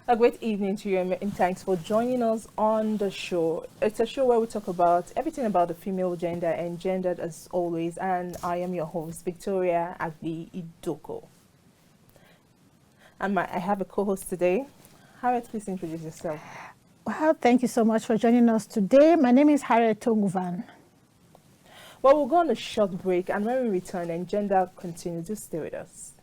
A great evening to you, and thanks for joining us on the show. It's a show where we talk about everything about the female gender and gendered as always. And I am your host, Victoria Agbi Idoko. And I have a co-host today. Harriet, please introduce yourself. Well, thank you so much for joining us today. My name is Harriet Tonguvan. Well, we'll go on a short break, and when we return, and gender continues. Just stay with us.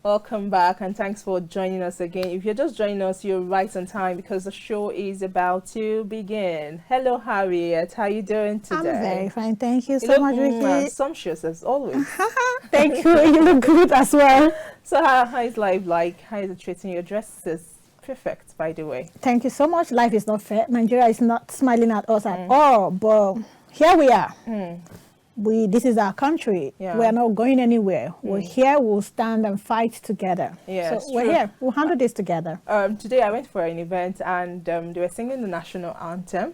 Welcome back, and thanks for joining us again. If you're just joining us, you're right on time because the show is about to begin. Hello, Harriet. How are you doing today? I'm very fine. Thank you so much, Vicky. Sumptuous as always. Thank you. You look good as well. So how is life like? How is it treating you? Your dress is perfect, by the way. Thank you so much. Life is not fair. Nigeria is not smiling at us at all, but here we are. This is our country. Yeah. We are not going anywhere. We're here. We'll stand and fight together. Yeah, so we're here. We'll handle this together. Today I went for an event, and they were singing the national anthem,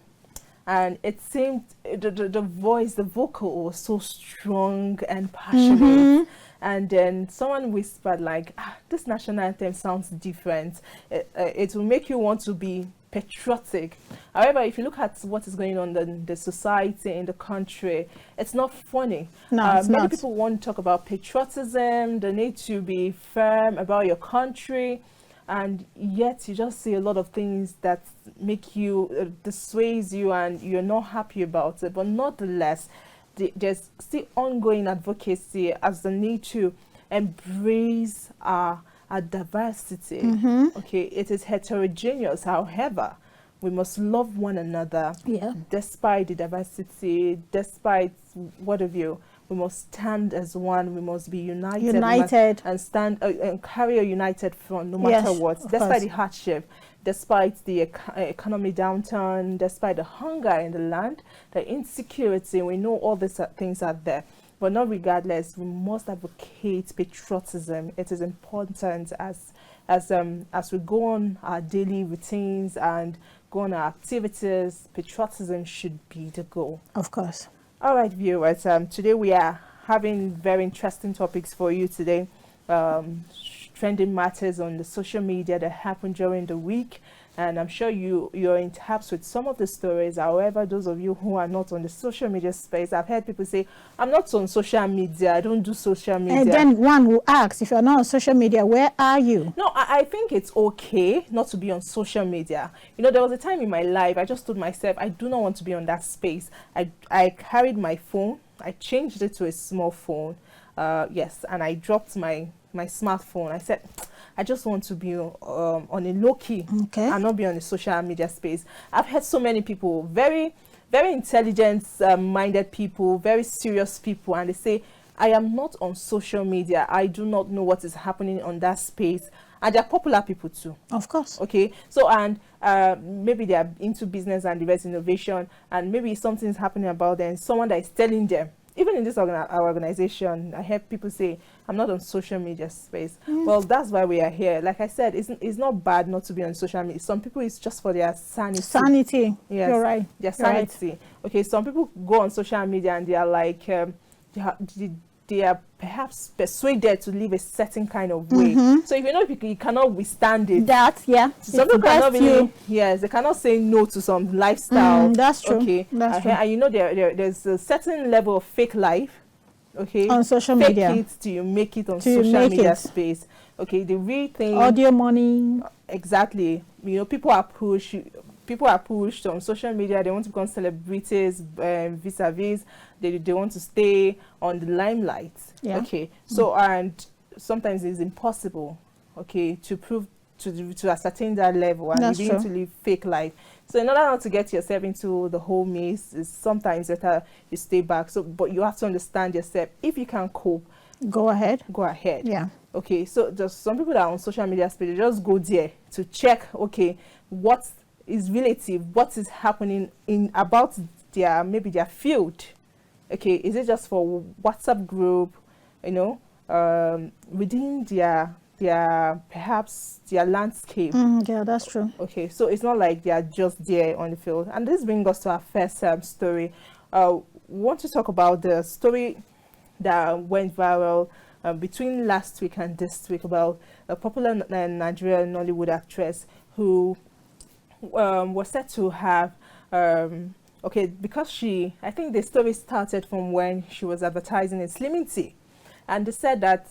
and it seemed the voice, the vocal was so strong and passionate. And then someone whispered like, this national anthem sounds different. It will make you want to be patriotic. However, if you look at what is going on in the society, in the country, it's not funny. No, it's many not. people want to talk about patriotism, the need to be firm about your country, and yet you just see a lot of things that make you, dissuades you, and you're not happy about it. But nonetheless, there's still ongoing advocacy as the need to embrace our diversity. Okay, it is heterogeneous. However, we must love one another. Yeah. Despite the diversity, despite what have you, we must stand as one. We must be united. And stand and carry a united front, no matter what. Despite the hardship, despite the economy downturn, despite the hunger in the land, the insecurity, we know all these things are there. But not regardless, we must advocate patriotism. It is important as we go on our daily routines and go on our activities. Patriotism should be the goal. Of course. All right, viewers. Today we are having very interesting topics for you today. Trending matters on the social media that happened during the week, and I'm sure you're in taps with some of the stories. However, those of you who are not on the social media space, I've heard people say, I'm not on social media, I don't do social media. And then one will ask, if you're not on social media, where are you? No, I think it's okay not to be on social media. You know, there was a time in my life I just told myself I do not want to be on that space. I carried my phone, I changed it to a small phone, yes, and I dropped my smartphone. I said, I just want to be on a low key and not be on the social media space. I've heard so many people, very, very intelligent minded people, very serious people, and they say, I am not on social media. I do not know what is happening on that space. And they're popular people too. Of course. Okay. So, and maybe they are into business and diverse innovation, and maybe something's happening about them. Someone that is telling them, even in this our organization, I hear people say, I'm not on social media space. Well, that's why we are here. Like I said, it's not bad not to be on social media. Some people, it's just for their sanity. Sanity. Yes, you're right. Their sanity. Right. Okay, some people go on social media and they are like, they are perhaps persuaded to live a certain kind of way. So if you know you cannot withstand it. Some people cannot really, yes, they cannot say no to some lifestyle. That's true. Okay. That's true. And you know there's a certain level of fake life. Okay. On social media. Fake it till you make it on social media space. Okay, the real thing. Audio money. Exactly. You know, people are pushed on social media. They want to become celebrities, vis-a-vis. They want to stay on the limelight. Yeah. Okay. So and sometimes it's impossible. Okay, to prove to ascertain that level, and That's you need to live fake life. So in order not to get yourself into the whole maze, it's sometimes better you stay back. So, but you have to understand yourself. If you can cope, go ahead. Go ahead. Yeah. Okay. So just some people that are on social media space, they just go there to check. Okay, what is relative? What is happening in about their maybe their field? Okay, is it just for WhatsApp group? You know, within their perhaps their landscape. Yeah, that's true. Okay, so it's not like they are just there on the field. And this brings us to our first story. We want to talk about the story that went viral between last week and this week about a popular Nigerian Nollywood actress who was said to have okay, because I think the story started from when she was advertising in Slimming Tea, and they said that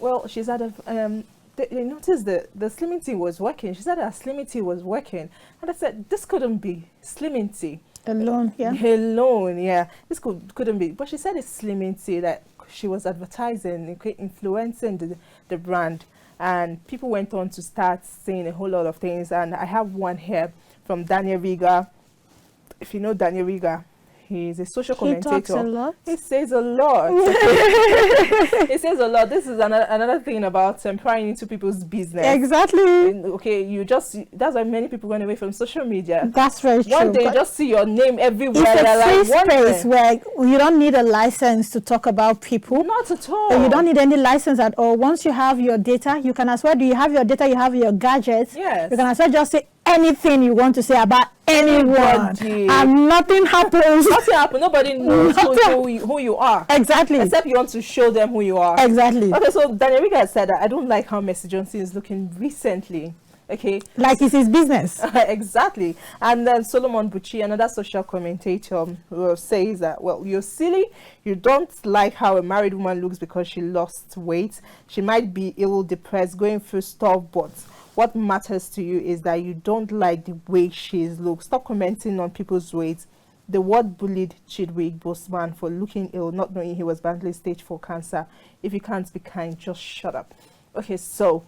well, she's had a they noticed the Slimming Tea was working. She said that Slimming Tea was working, and I said this couldn't be Slimming Tea alone. Yeah, alone. Yeah, this couldn't be. But she said it's Slimming Tea that she was advertising, influencing the brand, and people went on to start saying a whole lot of things. And I have one here from Daniel Riga. If you know Daniel Riga, he's a social commentator. He talks a lot. He says a lot. He says a lot. This is another thing about prying into people's business. Exactly. Okay, that's why many people run away from social media. That's very true. One day you just see your name everywhere. It's a free space where you don't need a license to talk about people. Not at all. You don't need any license at all. once you have your data, you can as well, you have your data, you have your gadgets. Yes. You can as well just say anything you want to say about anyone, and nothing happens. Nothing happens. Nobody knows who you are. Exactly. Except you want to show them who you are. Exactly. Okay, so Daniel Riga said that I don't like how Mercy Johnson is looking recently. Okay. Like it's his business. Exactly. And then Solomon Buchi, another social commentator, says that, well, you're silly. You don't like how a married woman looks because she lost weight. She might be ill, depressed, going through stuff, but what matters to you is that you don't like the way she looks. Stop commenting on people's weight. The word bullied Chidwick Boseman for looking ill, not knowing he was badly stage 4 cancer. If you can't be kind, just shut up. Okay, so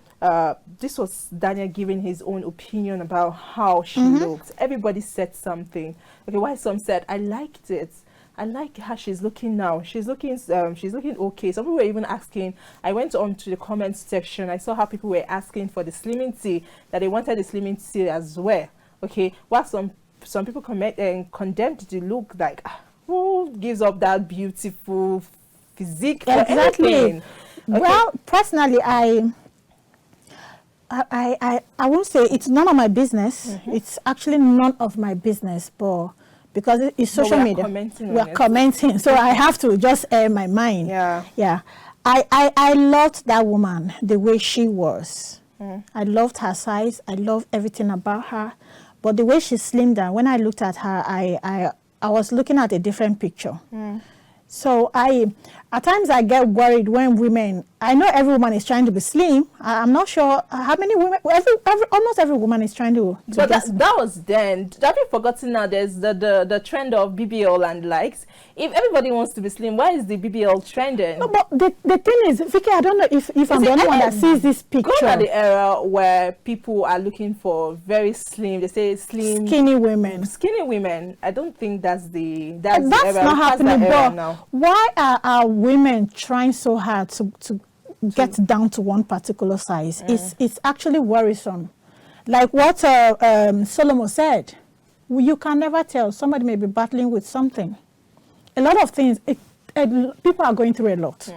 this was Daniel giving his own opinion about how she looked. Everybody said something. Okay, why some said, I liked it. I like how she's looking now. She's looking okay. Some people were even asking. I went on to the comments section. I saw how people were asking for the Slimming Tea, that they wanted the Slimming Tea as well. Okay, while some people condemned the look, like who gives up that beautiful physique? Exactly. Okay. Well, personally, I won't say it's none of my business. It's actually none of my business, but because it's social media, we're commenting, so I have to just air my mind. Yeah. I loved that woman the way she was. I loved her size. I loved everything about her, but the way she slimmed down. When I looked at her, I was looking at a different picture. So at times I get worried when women, I know every woman is trying to be slim. I'm not sure how many women, almost every woman is trying to but that was then. Have you forgotten now? There's the trend of BBL and likes. If everybody wants to be slim, why is the BBL trending? No, but the thing is, Vicky, I don't know if I'm the only one that sees this picture. Gone are the era where people are looking for very slim. They say slim, skinny women. Skinny women. I don't think that's the era. That's not happening. But why are women trying so hard to get down to one particular size? It's actually worrisome. Like what Solomon said, you can never tell. Somebody may be battling with something. A lot of things, people are going through a lot.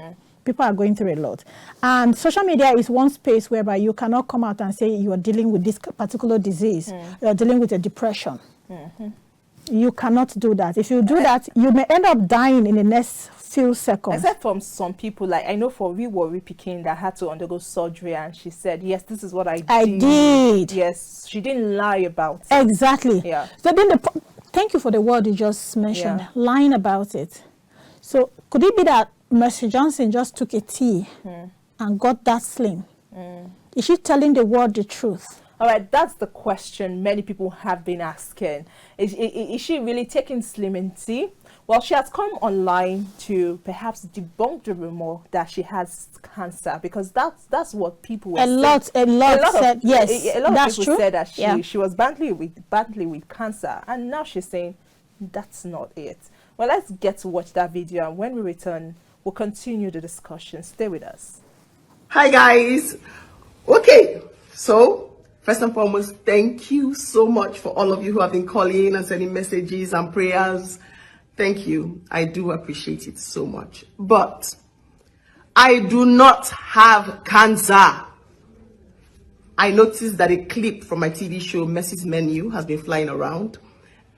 People are going through a lot. And social media is one space whereby you cannot come out and say you are dealing with this particular disease. You are dealing with a depression. You cannot do that. If you do that, you may end up dying in the next few seconds. Except from some people, like I know for Wari Pikin that had to undergo surgery, and she said, yes, this is what I did. Yes, she didn't lie about it. Exactly. Yeah. So then thank you for the word you just mentioned, lying about it. So could it be that Mercy Johnson just took a tea and got that slim? Is she telling the world the truth? All right, that's the question many people have been asking. Is she really taking Slimming Tea? Well, she has come online to perhaps debunk the rumor that she has cancer, because that's what people were saying. A lot said that's people true. said that she was battling with cancer, and now she's saying that's not it. Well, let's get to watch that video, and when we return, we'll continue the discussion. Stay with us. Hi guys. Okay, so first and foremost, thank you so much for all of you who have been calling and sending messages and prayers. Thank you. I do appreciate it so much. But I do not have cancer. I noticed that a clip from my TV show, Messi's Menu, has been flying around.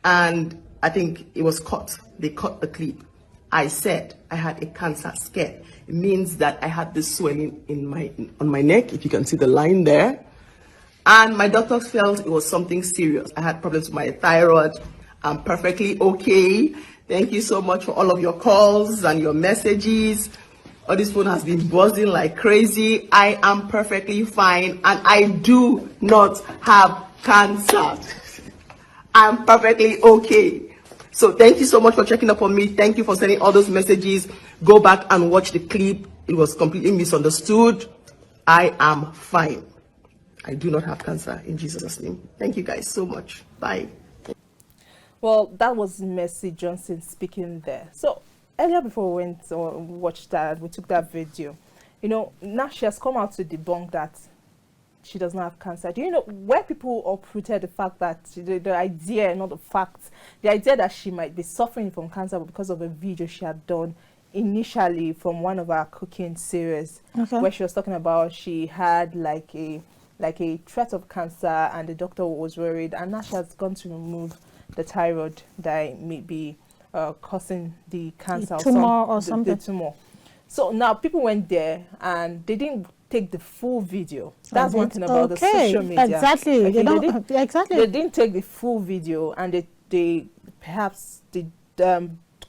And I think it was cut. They cut the clip. I said I had a cancer scare. It means that I had this swelling on my neck, if you can see the line there. And my doctors felt it was something serious. I had problems with my thyroid. I'm perfectly okay. Thank you so much for all of your calls and your messages. Oh, this phone has been buzzing like crazy. I am perfectly fine and I do not have cancer. I'm perfectly okay. So thank you so much for checking up on me. Thank you for sending all those messages. Go back and watch the clip. It was completely misunderstood. I am fine. I do not have cancer in Jesus' name. Thank you guys so much. Bye. Well, that was Mercy Johnson speaking there. So earlier, before we went or watched that, we took that video. You know, now she has come out to debunk that she does not have cancer. Do you know where people uprooted the fact that the idea, not the facts, the idea that she might be suffering from cancer because of a video she had done initially from one of our cooking series, where she was talking about she had like a threat of cancer and the doctor was worried, and now she has gone to remove the thyroid that may be causing the cancer, or something. The tumor. So now people went there and they didn't take the full video. That's one thing about the social media. Exactly. Okay, They didn't take the full video, and they perhaps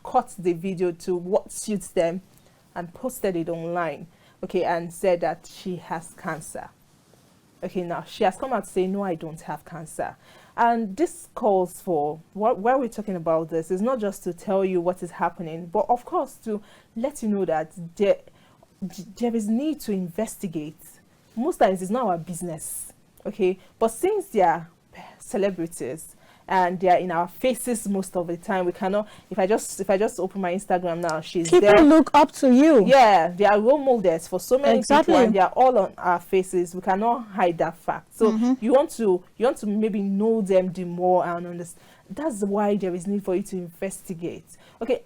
cut the video to what suits them and posted it online. Okay, and said that she has cancer. Okay, now she has come out to say, no, I don't have cancer. And this calls for, why we're talking about this is not just to tell you what is happening, but of course to let you know that there is need to investigate. Most times it's not our business, okay? But since they are celebrities and they are in our faces most of the time, we cannot, if I just open my Instagram now, people there. Look up to you. Yeah, they are role models for so many people, and they are all on our faces. We cannot hide that fact. So you want to maybe know them the more and understand. That's why there is need for you to investigate. Okay,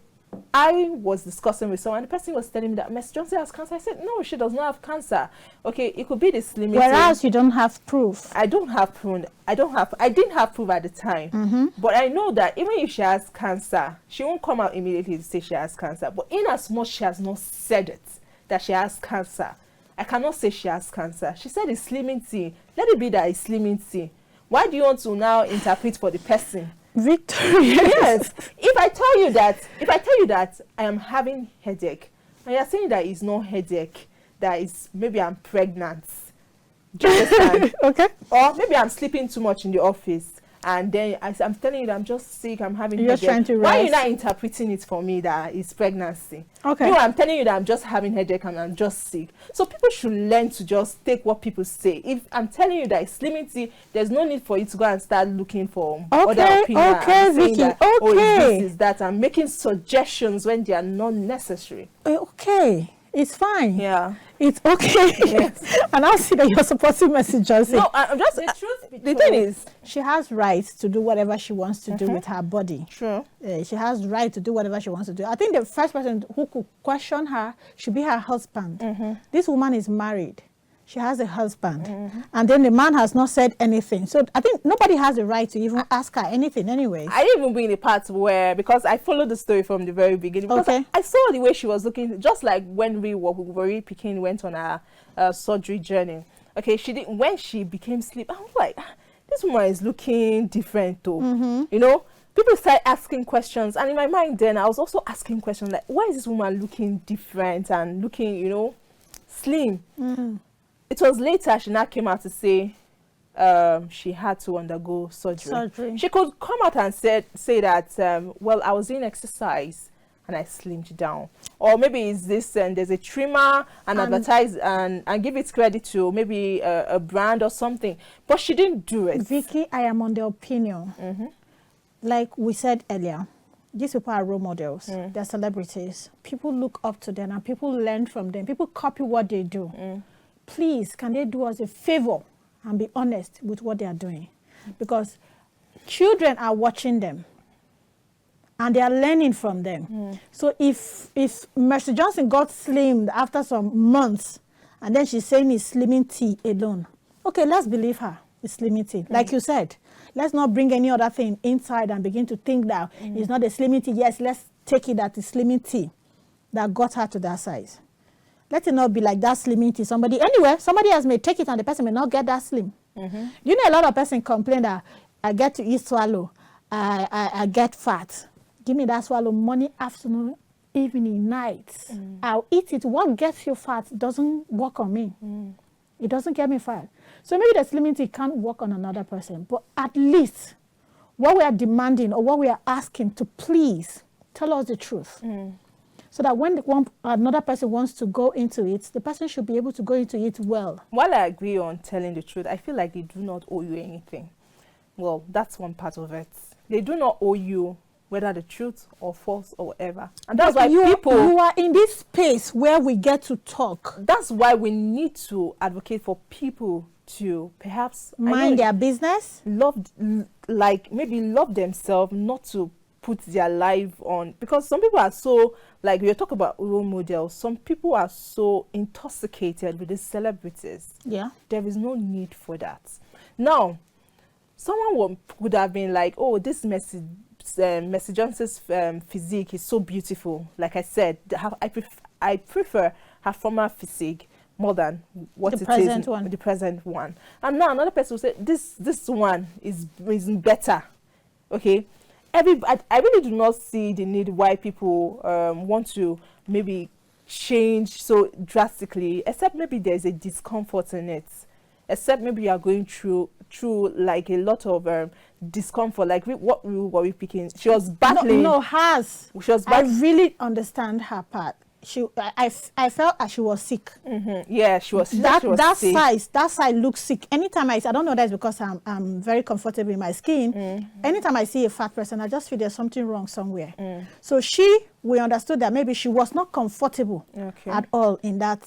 I was discussing with someone, and the person was telling me that Miss Johnson has cancer. I said, no, she does not have cancer. Okay, it could be the Slimming. Whereas you don't have proof. I didn't have proof at the time. But I know that even if she has cancer, she won't come out immediately to say she has cancer. But in as much she has not said it, that she has cancer, I cannot say she has cancer. She said it's Slimming Tea. Let it be that it's Slimming Tea. Why do you want to now interpret for the person? Victoria. Yes. If I tell you that I am having headache, and you're saying that it's no headache, that is maybe I'm pregnant. Do you understand? Okay. Or maybe I'm sleeping too much in the office, and then I'm telling you that I'm just sick, I'm having headache. You're trying to rest. Why are you not interpreting it for me that it's pregnancy? Okay. No, I'm telling you that I'm just having headache and I'm just sick. So people should learn to just take what people say. If I'm telling you that it's Slimming Tea, there's no need for you to go and start looking for other opinions. Okay, Vicky. That, oh, is that, and making suggestions when they are not necessary. Okay. It's fine. Yeah. It's okay. Yes. And I'll see that you're supporting Mercy Johnson. No, I'm just the thing is, she has rights to do whatever she wants to do with her body. Sure. She has right to do whatever she wants to do. I think the first person who could question her should be her husband. This woman is married. She has a husband. And then the man has not said anything. So I think nobody has the right to even ask her anything anyway. I didn't even be in the part where, because I followed the story from the very beginning. Because I saw the way she was looking, just like when Marie Pekin went on her surgery journey. Okay, when she became sleep, I was like, this woman is looking different though. You know, people start asking questions. And in my mind then, I was also asking questions like, why is this woman looking different and looking, you know, slim. It was later she now came out to say she had to undergo surgery. She could come out and say that, well, I was doing exercise and I slimmed down. Or maybe it's this, and there's a trimmer, and advertise and give it credit to maybe a brand or something. But she didn't do it. Vicky, I am on the opinion. Like we said earlier, these people are role models. They're celebrities. People look up to them and people learn from them. People copy what they do. Please, can they do us a favor and be honest with what they are doing? Because children are watching them and they are learning from them. So if Mercy Johnson got slimmed after some months and then she's saying it's slimming tea alone, okay, let's believe her. It's slimming tea. Like you said, let's not bring any other thing inside and begin to think that it's not a slimming tea. Yes, let's take it that it's slimming tea that got her to that size. Let it not be like that slimming tea. Somebody else may take it and the person may not get that slim. You know, a lot of person complain that I get to eat swallow, I get fat. Give me that swallow morning, afternoon, evening, night. I'll eat it. What gets you fat doesn't work on me. It doesn't get me fat. So maybe the slimming tea can't work on another person, but at least what we are demanding or what we are asking to please tell us the truth. So that when another person wants to go into it, the person should be able to go into it well. While I agree on telling the truth, I feel like they do not owe you anything. Well, that's one part of it. They do not owe you whether the truth or false or whatever. And that's why you are in this space where we get to talk. That's why we need to advocate for people to perhaps mind their business, love themselves, not to put their life on, because some people are so, like we talk about role models, some people are so intoxicated with these celebrities. There is no need for that. Now, someone would have been like, oh, this Mercy Johnson's physique is so beautiful. Like I said, I prefer her former physique more than what the present one. And now another person will say this one is better. Okay, I really do not see the need why people want to maybe change so drastically, except maybe there's a discomfort in it, except maybe you are going through like a lot of discomfort, like what we were picking. She was battling. I really understand her part. I felt as she was sick. Yeah, she was sick. That side looks sick. Anytime I don't know, that's because I'm very comfortable in my skin. Anytime I see a fat person, I just feel there's something wrong somewhere. So we understood that maybe she was not comfortable at all in that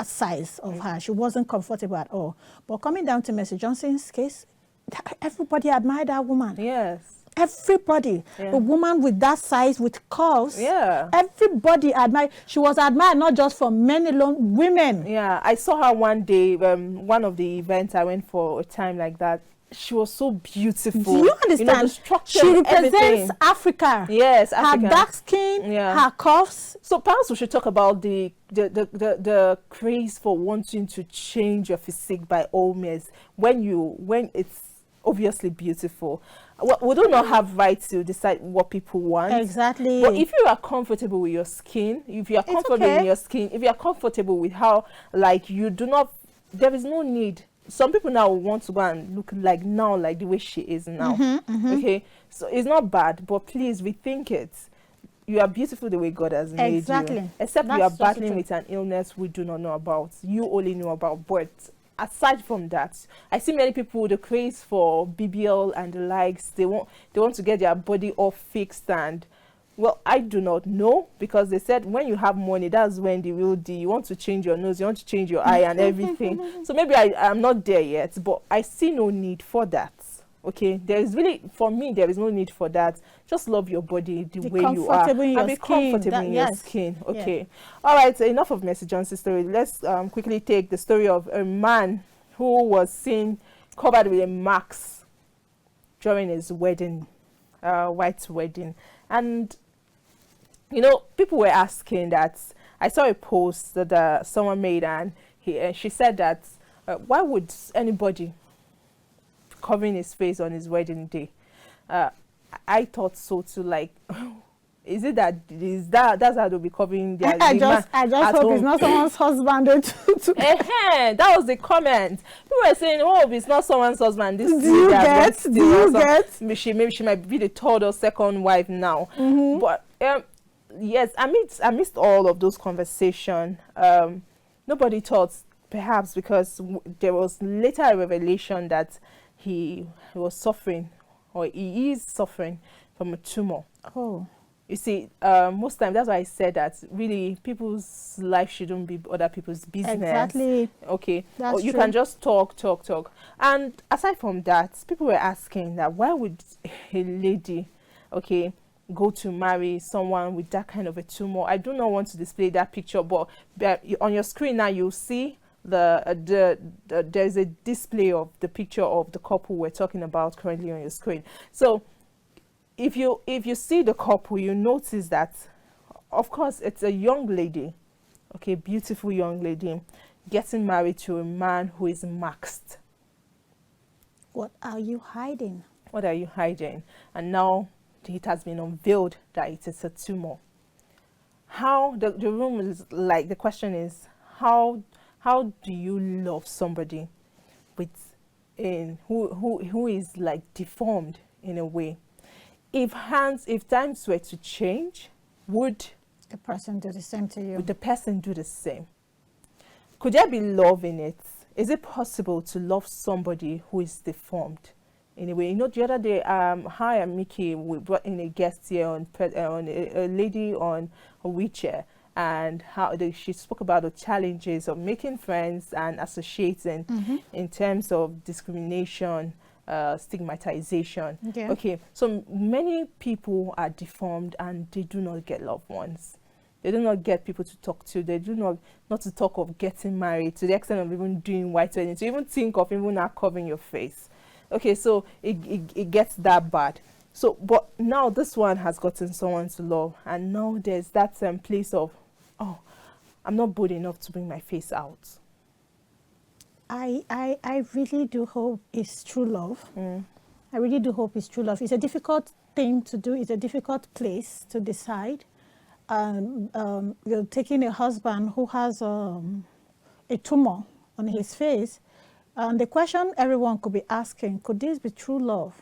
size of her. She wasn't comfortable at all. But coming down to Mercy Johnson's case, everybody admired that woman. Yes. Everybody, a woman with that size, with curves, everybody admired. She was admired not just for men alone, women. Yeah, I saw her one day, one of the events I went for a time like that. She was so beautiful. Do you understand? She represents Africa. Yes, Africa. Her dark skin, her curves. So perhaps we should talk about the craze for wanting to change your physique by all means when it's obviously beautiful. We do not have rights to decide what people want. Exactly. But if you are comfortable with your skin, if you are comfortable in your skin, if you are comfortable with how, like, you do not, there is no need. Some people now want to go and look like the way she is now. Okay, so it's not bad, but please rethink it. You are beautiful the way God has made you. Except you are battling with an illness we do not know about. You only know about. But aside from that, I see many people with the craze for BBL and the likes. They want to get their body all fixed, and well, I do not know, because they said when you have money, that's when the real deal. You want to change your nose, you want to change your eye and everything. So maybe I'm not there yet, but I see no need for that. Okay, there is no need for that. Just love your body the way you are, and be comfortable in your skin. Okay, all right. So enough of Mercy Johnson's story. Let's quickly take the story of a man who was seen covered with a marks during his wedding, white wedding, and you know, people were asking that. I saw a post that someone made, and she said that why would anybody covering his face on his wedding day? I thought so too, like Is it that's how they'll be covering their I just hope it's not someone's husband. That was the comment. People were saying, oh, if it's not someone's husband, this do you get? Maybe she might be the third or second wife now. But yes, I missed all of those conversations. Nobody thought, perhaps because there was later a revelation that he was suffering, or he is suffering from a tumor. Oh. You see, most times, that's why I said that really people's life shouldn't be other people's business. Exactly. Okay. That's you true. can just talk. And aside from that, people were asking that why would a lady, okay, go to marry someone with that kind of a tumor? I do not want to display that picture, but on your screen now you'll see there's a display of the picture of the couple we're talking about currently on your screen. So if you see the couple, you notice that, of course, it's a young lady, okay, beautiful young lady, getting married to a man who is maxed. What are you hiding? What are you hiding? And now it has been unveiled that it is a tumor. How the room is like, the question is, how do you love somebody with who is like deformed in a way? If times were to change, would the person do the same to you? Would the person do the same? Could there be love in it? Is it possible to love somebody who is deformed in a way? You know, the other day, Hi, I'm Mickey. We brought in a guest here on a lady on a wheelchair, and how she spoke about the challenges of making friends and associating in terms of discrimination, stigmatization. Okay, so many people are deformed and they do not get loved ones. They do not get people to talk to. They do not to talk of getting married, to the extent of even doing white wedding, to even think of even not covering your face. Okay, so it gets that bad. So, but now this one has gotten someone to love, and now there's that place of, oh, I'm not bold enough to bring my face out. I really do hope it's true love. I really do hope it's true love. It's a difficult thing to do. It's a difficult place to decide. You're taking a husband who has a tumor on his face. The question everyone could be asking, could this be true love?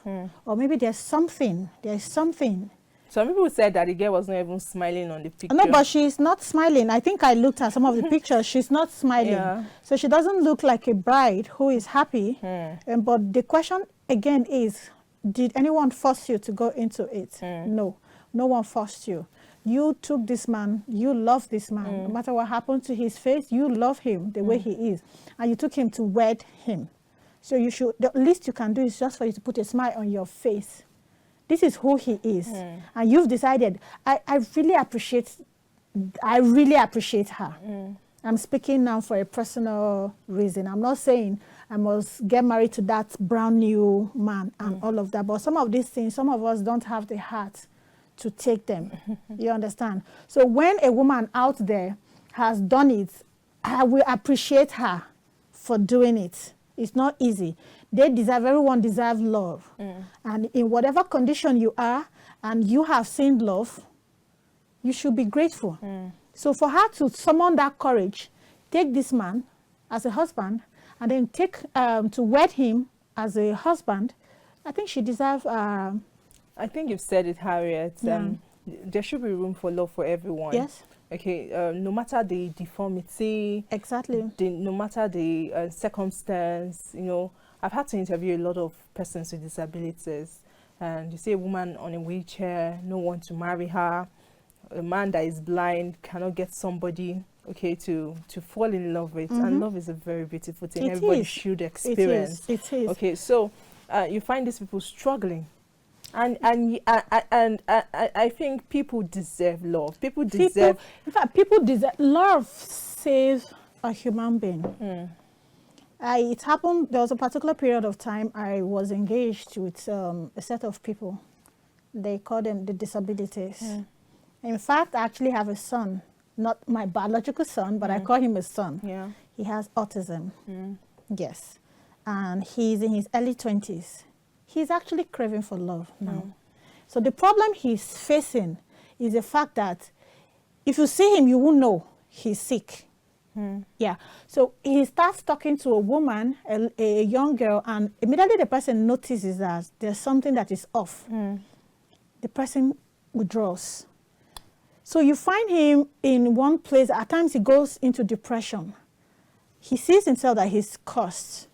Or maybe there's something. Some people said that the girl was not even smiling on the picture. No, but she's not smiling. I think I looked at some of the pictures. She's not smiling. Yeah. So she doesn't look like a bride who is happy. But the question again is, did anyone force you to go into it? No. No one forced you. You took this man. You love this man. No matter what happened to his face, you love him the way he is. And you took him to wed him. So you should, the least you can do is just for you to put a smile on your face. This is who he is. And you've decided. I really appreciate her. I'm speaking now for a personal reason. I'm not saying I must get married to that brand new man and all of that. But some of these things, some of us don't have the heart to take them. You understand? So when a woman out there has done it, I will appreciate her for doing it. It's not easy. Everyone deserves love. And in whatever condition you are and you have seen love, you should be grateful. So for her to summon that courage, take this man as a husband, and then to wed him as a husband, I think she deserves... I think you've said it, Harriet. There should be room for love for everyone. Yes. Okay, no matter the deformity, exactly, no matter the circumstance, you know, I've had to interview a lot of persons with disabilities, and you see a woman on a wheelchair, no one to marry her, a man that is blind cannot get somebody, okay, to fall in love with, and love is a very beautiful thing. Everybody should experience. It is. Okay, so you find these people struggling. And I think people deserve love. People deserve love. Saves a human being. It happened. There was a particular period of time I was engaged with a set of people. They call them the disabilities. In fact, I actually have a son, not my biological son, but I call him a son. Yeah, he has autism. Yes, and he's in his early 20s. He's actually craving for love now. So the problem he's facing is the fact that if you see him, you won't know he's sick. Yeah. So he starts talking to a woman, a young girl, and immediately the person notices that there's something that is off. The person withdraws. So you find him in one place. At times he goes into depression. He sees himself that he's cursed.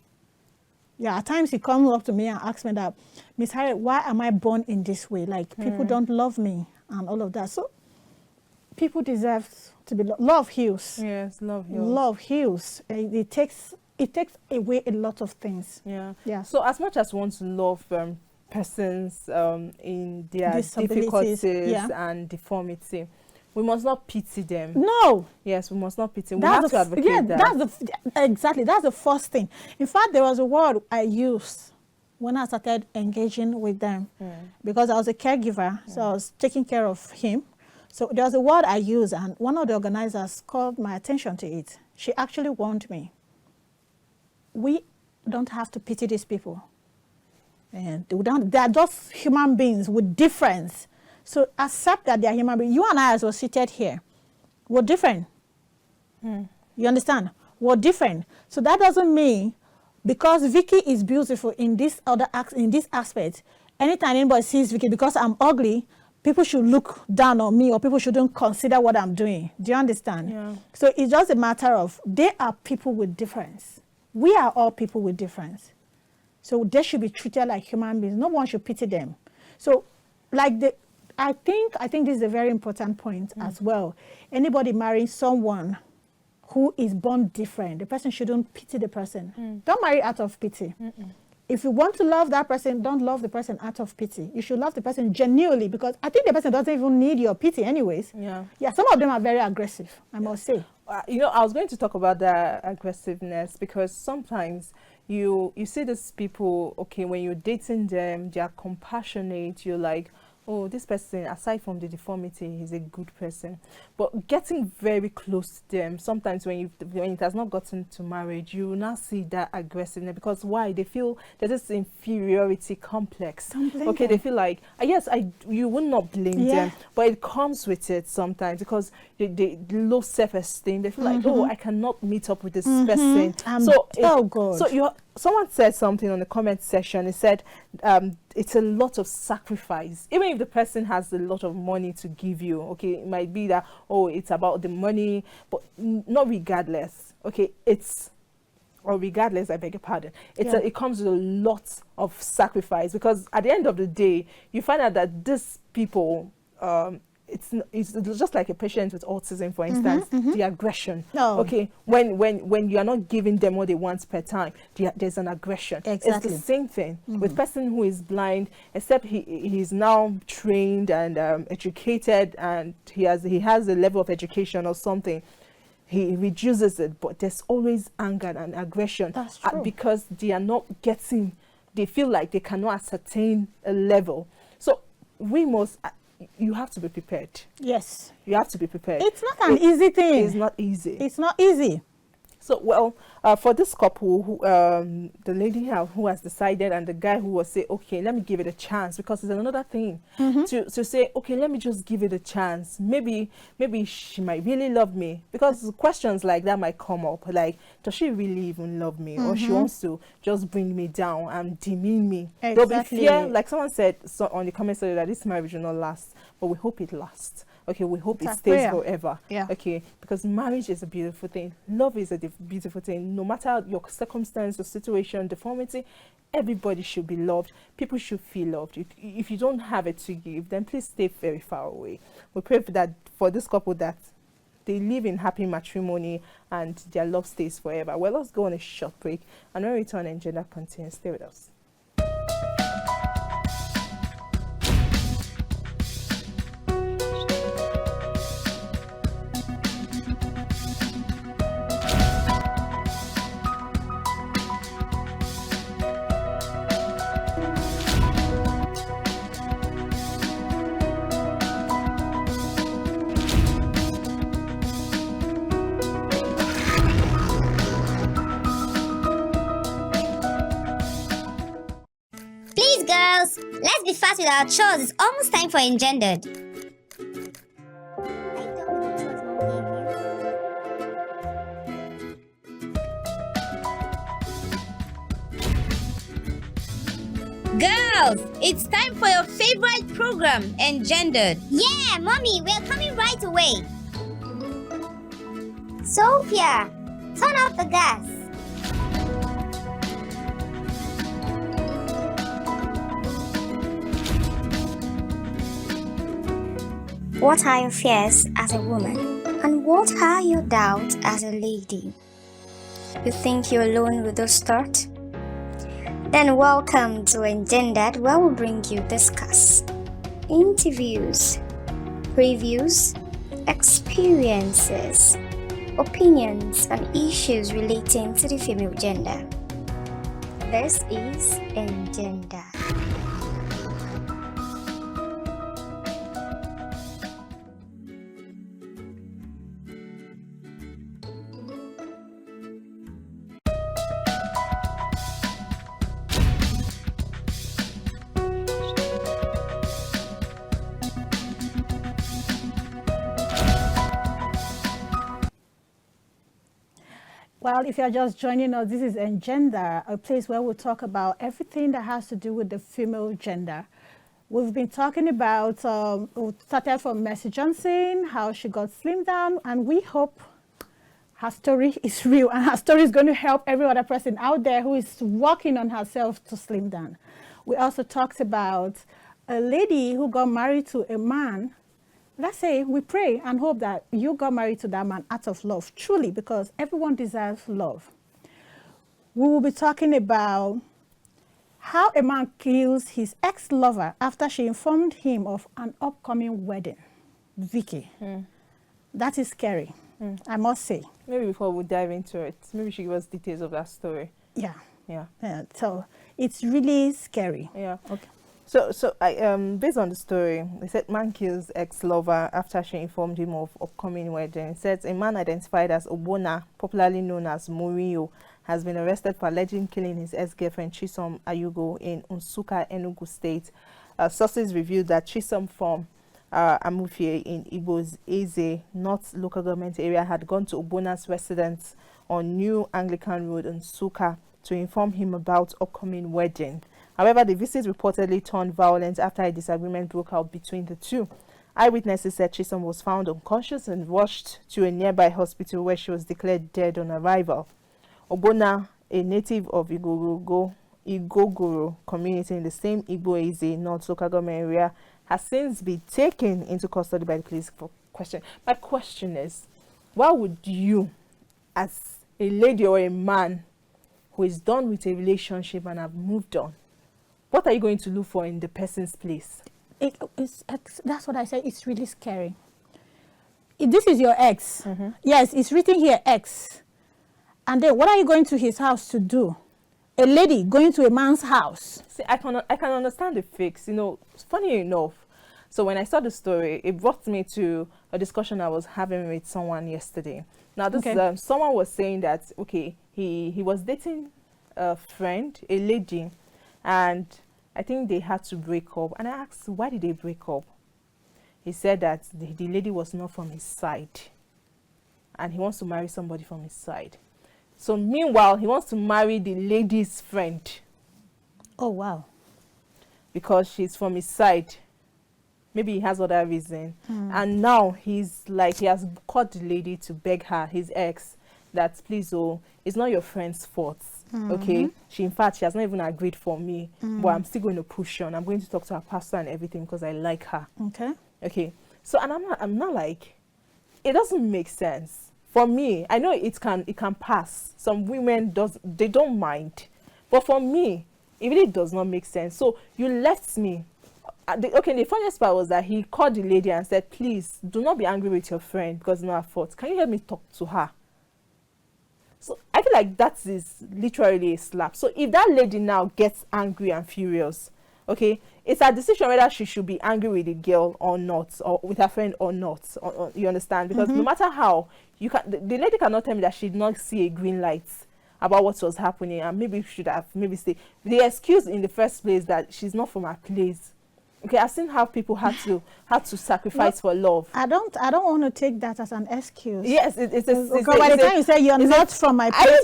Yeah, at times he comes up to me and asks me that, Miss Harriet, why am I born in this way? Like, people don't love me and all of that. So people deserve to be loved. Love heals. Yes, love heals. Love heals. It takes away a lot of things. Yeah. Yeah. So as much as we want to love persons in their difficulties and deformity, we must not pity them. No. Yes, we must not pity. We have to advocate that. Exactly. That's the first thing. In fact, there was a word I used when I started engaging with them, because I was a caregiver, so I was taking care of him. So there was a word I used, and one of the organizers called my attention to it. She actually warned me. We don't have to pity these people. And they are just human beings with difference. So accept that they are human beings. You and I, as we're seated here, we're different. You understand? We're different. So that doesn't mean because Vicky is beautiful in this aspect, anytime anybody sees Vicky, because I'm ugly, people should look down on me, or people shouldn't consider what I'm doing. Do you understand? Yeah. So it's just a matter of they are people with difference. We are all people with difference. So they should be treated like human beings. No one should pity them. So like I think this is a very important point as well. Anybody marrying someone who is born different, the person shouldn't pity the person. Don't marry out of pity. If you want to love that person, don't love the person out of pity. You should love the person genuinely, because I think the person doesn't even need your pity anyways. Yeah, some of them are very aggressive, I must say. You know, I was going to talk about the aggressiveness, because sometimes you see these people, okay, when you're dating them, they are compassionate, you're like, oh, this person, aside from the deformity, he's a good person. But getting very close to them, sometimes when it has not gotten to marriage, you will now see that aggressiveness. Because why? They feel there's this inferiority complex. Okay, they feel like, yes, you would not blame them, but it comes with it sometimes, because they low self-esteem. They feel like, oh, I cannot meet up with this person. Someone said something on the comment section. It said it's a lot of sacrifice. Even if the person has a lot of money to give you, okay, it might be that, oh, it's about the money, but not regardless. Okay, regardless, I beg your pardon. It comes with a lot of sacrifice, because at the end of the day, you find out that these people, it's just like a patient with autism, for instance, the aggression. Okay, when you are not giving them what they want per time, there's an aggression. It's the same thing with person who is blind, except he's now trained and educated, and he has a level of education or something. He reduces it, but there's always anger and aggression. That's true. Because they are not getting, they feel like they cannot ascertain a level. So we must. You have to be prepared. Yes. You have to be prepared. It's not an easy thing. It's not easy. It's not easy. So, well, for this couple, who, the lady who has decided, and the guy who will say, okay, let me give it a chance, because it's another thing to say, okay, let me just give it a chance. Maybe she might really love me, because questions like that might come up, like, does she really even love me, or she wants to just bring me down and demean me? Exactly. There'll be fear, like someone said on the comment section, that this marriage will not last, but we hope it lasts. Okay, we hope it stays forever. Yeah. Okay, because marriage is a beautiful thing. Love is a beautiful thing. No matter your circumstance, your situation, deformity, everybody should be loved. People should feel loved. If you don't have it to give, then please stay very far away. We pray for this couple that they live in happy matrimony and their love stays forever. Well, let's go on a short break, and when we return, Agenda continues. Stay with us. Let's be fast with our chores. It's almost time for Engendered. Girls, it's time for your favorite program, Engendered. Yeah, Mommy, we're coming right away. Sophia, turn off the gas. What are your fears as a woman? And what are your doubts as a lady? You think you're alone with those thoughts? Then welcome to Engendered, where we'll bring you discuss, interviews, previews, experiences, opinions on issues relating to the female gender. This is Engendered. Well, if you're just joining us, this is Engender, a place where we'll talk about everything that has to do with the female gender. We've been talking about, we started from Mercy Johnson, how she got slimmed down, and we hope her story is real and her story is going to help every other person out there who is working on herself to slim down. We also talked about a lady who got married to a man. Let's say we pray and hope that you got married to that man out of love, truly, because everyone deserves love. We will be talking about how a man kills his ex-lover after she informed him of an upcoming wedding. Vicky, that is scary, I must say. Maybe before we dive into it, maybe she give us details of that story. Yeah. Yeah. So it's really scary. Yeah. Okay. So I based on the story, they said man kills ex-lover after she informed him of upcoming wedding. It says a man identified as Obona, popularly known as Murio, has been arrested for allegedly killing his ex-girlfriend Chisom Ayugo in Nsukka, Enugu State. Sources revealed that Chisom from Amufie in Igbo's Eze, North local government area, had gone to Obona's residence on New Anglican Road in Nsukka to inform him about upcoming wedding. However, the visit reportedly turned violent after a disagreement broke out between the two. Eyewitnesses said Chisom was found unconscious and rushed to a nearby hospital where she was declared dead on arrival. Obona, a native of Igogoro community in the same Igbo Eze North local government area, has since been taken into custody by the police for question. My question is, why would you, as a lady or a man who is done with a relationship and have moved on, what are you going to look for in the person's place? That's what I said. It's really scary. If this is your ex, yes, it's written here ex. And then what are you going to his house to do? A lady going to a man's house. See, I can understand the fix. You know, funny enough, so when I saw the story, it brought me to a discussion I was having with someone yesterday. Now, this someone was saying that, okay, he was dating a friend, a lady, and I think they had to break up. And I asked, why did they break up? He said that the lady was not from his side. And he wants to marry somebody from his side. So meanwhile, he wants to marry the lady's friend. Oh, wow. Because she's from his side. Maybe he has other reason. And now he's like, he has called the lady to beg her, his ex, that please, oh, it's not your friend's fault. Okay, in fact, she has not even agreed for me, but I'm still going to push on. I'm going to talk to her pastor and everything because I like her. Okay. So, and I'm not like, it doesn't make sense for me. I know it can pass. Some women they don't mind, but for me, it really does not make sense. So you left me. The funniest part was that he called the lady and said, please do not be angry with your friend because it's not her fault. Can you help me talk to her? So I feel like that is literally a slap. So if that lady now gets angry and furious, okay, it's a decision whether she should be angry with the girl or not, or with her friend or not. Or you understand? Because no matter how, the lady cannot tell me that she did not see a green light about what was happening, and maybe should have said the excuse in the first place that she's not from her place. Okay, I've seen how people had to sacrifice for love. I don't want to take that as an excuse. Yes, by the time you say you're not from my place,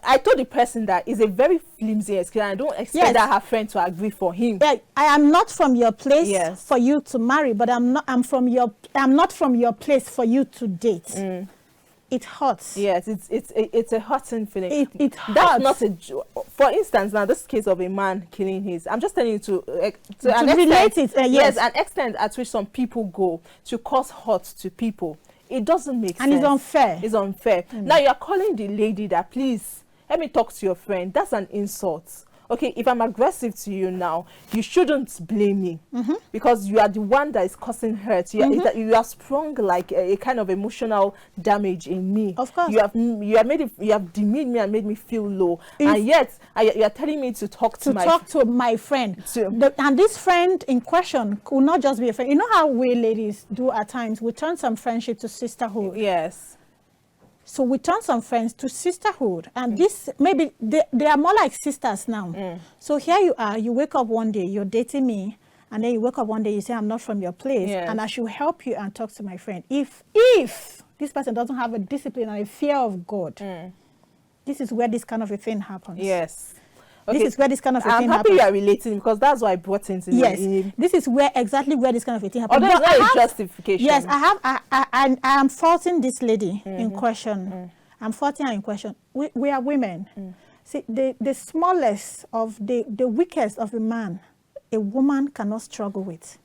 I told the person that it's a very flimsy excuse. I don't expect that her friend to agree for him. Yeah, I am not from your place for you to marry, but I'm not from your place for you to date. It hurts. Yes, it's a hurting feeling. It hurts. That's not a. For instance, now this case of a man killing his. I'm just telling you to relate it. Yes, an extent at which some people go to cause hurt to people. It doesn't make sense. And it's unfair. It's unfair. Now you're calling the lady that, please let me talk to your friend. That's an insult. Okay, if I'm aggressive to you now, you shouldn't blame me because you are the one that is causing hurt. You are sprung like a kind of emotional damage in me. Of course, you have demeaned me and made me feel low, and yet you are telling me to talk to my friend. And this friend in question could not just be a friend. You know how we ladies do at times? We turn some friendship to sisterhood. Yes. So we turn some friends to sisterhood, and this maybe they are more like sisters now. So here you are, you wake up one day, you're dating me, and then you wake up one day, you say, I'm not from your place, and I should help you and talk to my friend. If this person doesn't have a discipline and a fear of God, this is where this kind of a thing happens. Yes. Okay. This is where this kind of a thing happens. I'm happy you are relating because that's why I brought into this is exactly where this kind of a thing happens. There's not a justification. Yes, I am faulting this lady in question. I'm faulting her in question. We are women. See, the smallest of the weakest of a man, a woman cannot struggle with.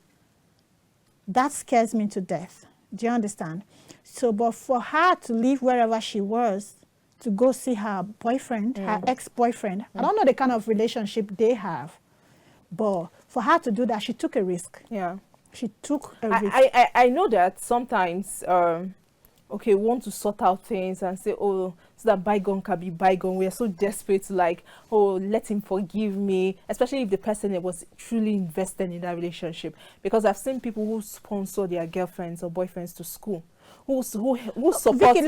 That scares me to death. Do you understand? So, but for her to leave wherever she was to go see her boyfriend, her ex-boyfriend. I don't know the kind of relationship they have, but for her to do that, she took a risk. Yeah. She took a risk. I know that sometimes, we want to sort out things and say, oh, so that bygone can be bygone. We are so desperate to like, oh, let him forgive me, especially if the person was truly invested in that relationship. Because I've seen people who sponsor their girlfriends or boyfriends to school. Who support? Vicky,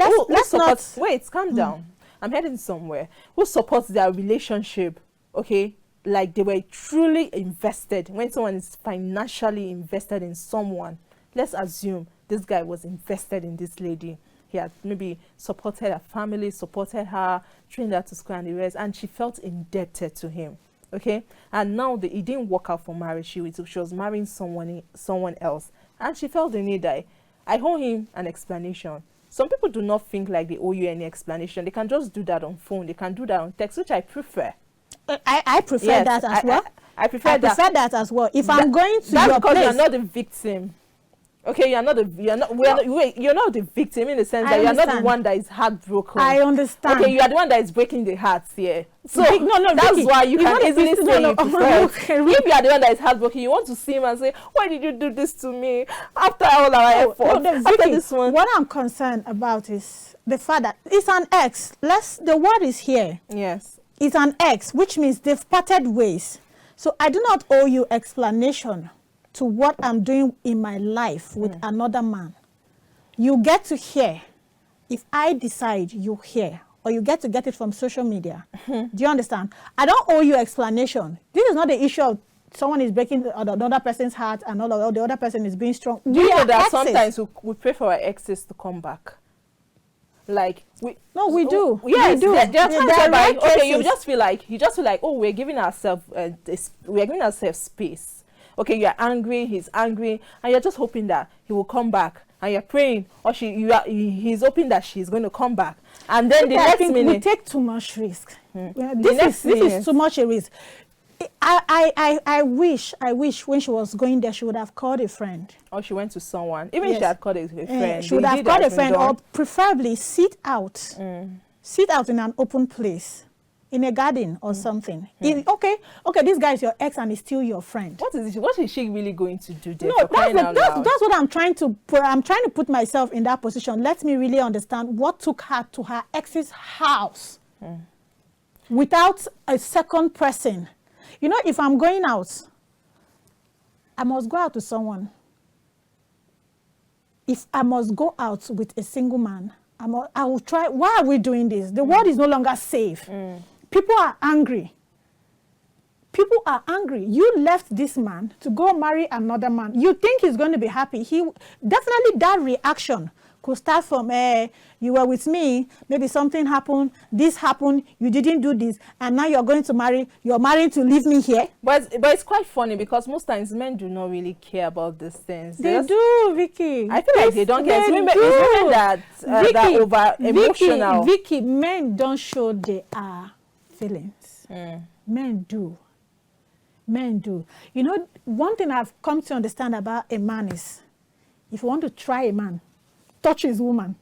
wait, calm down. I'm heading somewhere. Who supports their relationship? Okay, like they were truly invested. When someone is financially invested in someone, let's assume this guy was invested in this lady. He had maybe supported her family, supported her, trained her to school and the rest, and she felt indebted to him. Okay, and now it didn't work out for marriage. She was marrying someone else, and she felt the need that I owe him an explanation. Some people do not think like they owe you any explanation. They can just do that on phone. They can do that on text, which I prefer. I prefer that as well. I prefer that as well. If I'm going to your place, because you're not the victim. Okay, you're not the victim in the sense that you're not the one that is heartbroken. I understand. Okay, you are the one that is breaking the hearts here. So that's Vicky, why you can easily say you prefer. Okay, if you are the one that is heartbroken, you want to see him and say, why did you do this to me after all our effort? After this one. What I'm concerned about is the fact that it's an ex. The word is here. Yes. It's an ex, which means they've parted ways. So I do not owe you explanation to what I'm doing in my life with another man. You get to hear. If I decide, you hear. Or you get it from social media. Do you understand? I don't owe you explanation. This is not the issue of someone is breaking the other person's heart and the other person is being strong. Do you know that sometimes we pray for our exes to come back? Like we do. Yes, we do. There are times whereby, okay, you just feel like oh, we're giving ourselves space. Okay, you're angry, he's angry, and you're just hoping that he will come back. And you're praying, or he's hoping that she's going to come back. And then the next minute, we take too much risk. This is too much a risk. I wish when she was going there, she would have called a friend. Or she went to someone. Even if she had called a friend. She would have called a friend, or preferably sit out in an open place. In a garden or something. Okay, this guy is your ex and he's still your friend. What is she really going to do there? No, that's what I'm trying to put myself in that position. Let me really understand what took her to her ex's house without a second person. You know, if I'm going out, I must go out with someone. If I must go out with a single man, I will try. Why are we doing this? The world is no longer safe. People are angry. people are angry. You left this man to go marry another man. You think he's going to be happy. Definitely that reaction could start from, you were with me, maybe something happened, this happened, you didn't do this, and now you're going to marry, you're marrying to leave me here. But it's quite funny because most times men do not really care about these things. They do, Vicky. I feel like they don't care. It's women that over emotional. Vicky, men don't show their feelings. Men do. Men do. You know, one thing I've come to understand about a man is, if you want to try a man, touch his woman.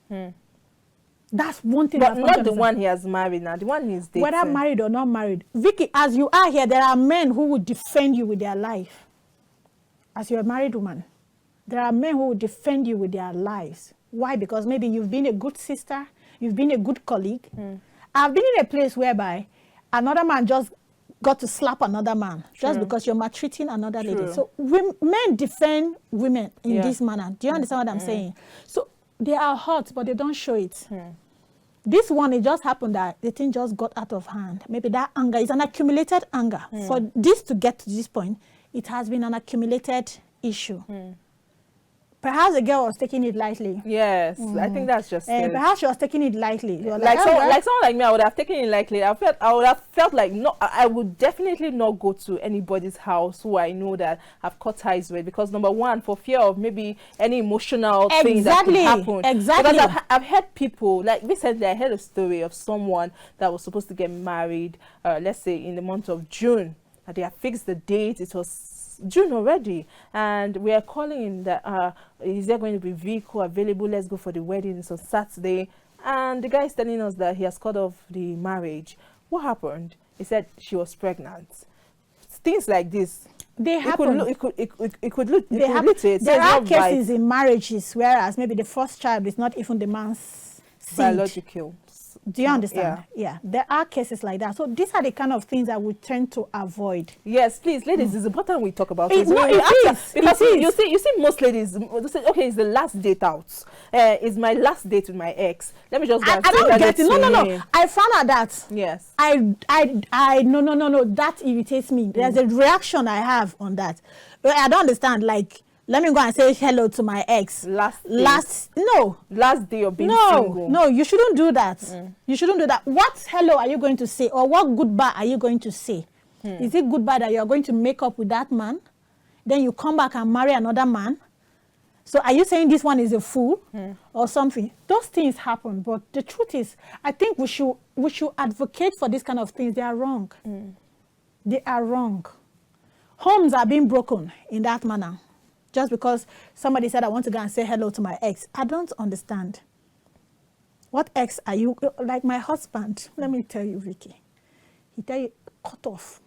That's one thing. But not the one he has married now. The one he's dating. Whether married or not married. Vicky, as you are here, there are men who would defend you with their life. As you're a married woman, there are men who will defend you with their lives. Why? Because maybe you've been a good sister, you've been a good colleague. I've been in a place whereby another man just got to slap another man just because you're maltreating another lady. So men defend women in this manner. Do you understand what I'm saying? So they are hot, but they don't show it. This one, it just happened that the thing just got out of hand. Maybe that anger is an accumulated anger. For this to get to this point, it has been an accumulated issue. Perhaps the girl was taking it lightly. Yes, I think that's just it. Perhaps she was taking it lightly. Like someone like me, I would have taken it lightly. I would have felt like I would definitely not go to anybody's house who I know that I've cut ties with, because number one, for fear of maybe any emotional thing that could happen. Exactly. Because I've heard people, like recently I heard a story of someone that was supposed to get married, let's say in the month of June. They have fixed the date. It was June already, and we are calling in that is there going to be vehicle available, let's go for the wedding. It's on Saturday, and the guy is telling us that he has cut off the marriage. What happened? He said she was pregnant. Things like this, they happen. It could look there are cases in marriages whereas maybe the first child is not even the man's biological. Do you understand? Yeah, there are cases like that. So these are the kind of things that we tend to avoid. Yes, please, ladies, it's important we talk about it. Because you see most ladies say, okay, it's the last date out. It's my last date with my ex. Let me just go and I don't get it. No. him. I found out that. Yes. No. That irritates me. There's a reaction I have on that. I don't understand. Like, let me go and say hello to my ex. Last day of being single. No, you shouldn't do that. You shouldn't do that. What hello are you going to say, or what goodbye are you going to say? Is it goodbye that you are going to make up with that man? Then you come back and marry another man? So are you saying this one is a fool or something? Those things happen, but the truth is, I think we should advocate for this kind of things. They are wrong. They are wrong. Homes are being broken in that manner. Just because somebody said, I want to go and say hello to my ex. I don't understand. What ex are you? Like my husband, let me tell you, Vicky. He tell you, cut off.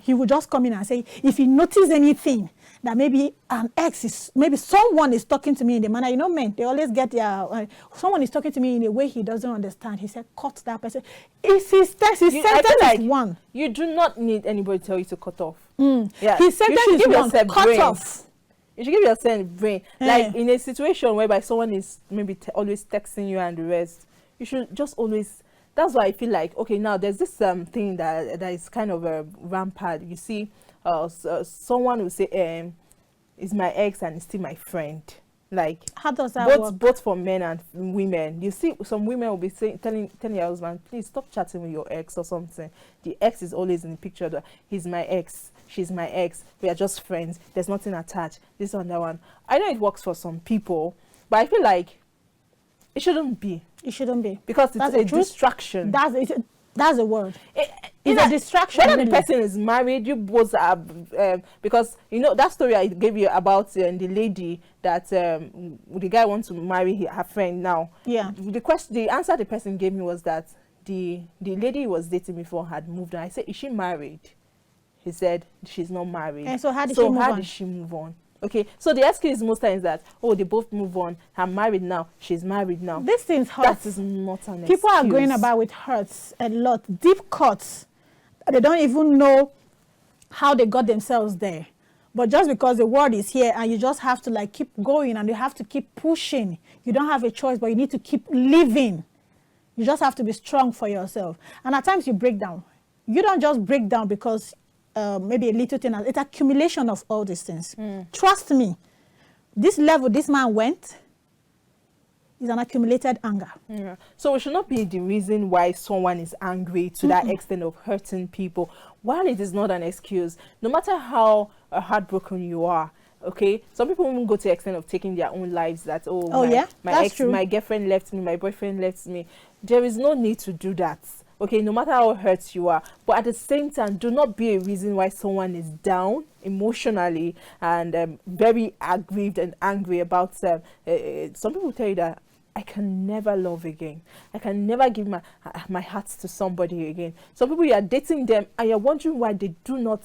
He would just come in and say, if he notices anything, that maybe an ex is, maybe someone is talking to me in the manner, you know, men, they always get their, someone is talking to me in a way he doesn't understand. He said, cut that person. It's his text, his sentence is one. You do not need anybody to tell you to cut off. Yeah. His sentence is one, cut off. You should give yourself a brain. Like in a situation whereby someone is maybe always texting you and the rest, you should just always. That's why I feel like, okay, now there's this thing that is kind of rampant. You see, someone will say, "Is my ex and is still my friend." Like, how does that work? Both for men and women. You see, some women will be telling your husband, "Please stop chatting with your ex" or something. The ex is always in the picture. That he's my ex. She's my ex. We are just friends. There's nothing attached. This one, that one. I know it works for some people, but I feel like it shouldn't be. It shouldn't be. Because it's a distraction. That's a word. It's a distraction. Whether the person is married, you both are, because, you know, that story I gave you about the lady that the guy wants to marry her friend now. Yeah. The answer the person gave me was that the lady he was dating before had moved on. I said, is she married? He said, she's not married. And so how did she move on? Okay, so the excuse most times that, oh, they both move on. I'm married now. She's married now. This thing hurts. That is not an excuse. People are going about with hurts a lot, deep cuts. They don't even know how they got themselves there. But just because the word is here and you just have to like keep going and you have to keep pushing. You don't have a choice, but you need to keep living. You just have to be strong for yourself. And at times you break down. You don't just break down because maybe a little thing. It's accumulation of all these things. Trust me, this level this man went is an accumulated anger. Yeah. So we should not be the reason why someone is angry to that extent of hurting people, while it is not an excuse. No matter how heartbroken you are, okay, some people won't go to the extent of taking their own lives. That my girlfriend left me, my boyfriend left me. There is no need to do that. Okay, no matter how hurt you are, but at the same time, do not be a reason why someone is down emotionally and very aggrieved and angry about some people tell you that I can never love again. I can never give my heart to somebody again. Some people, you are dating them and you're wondering why they do not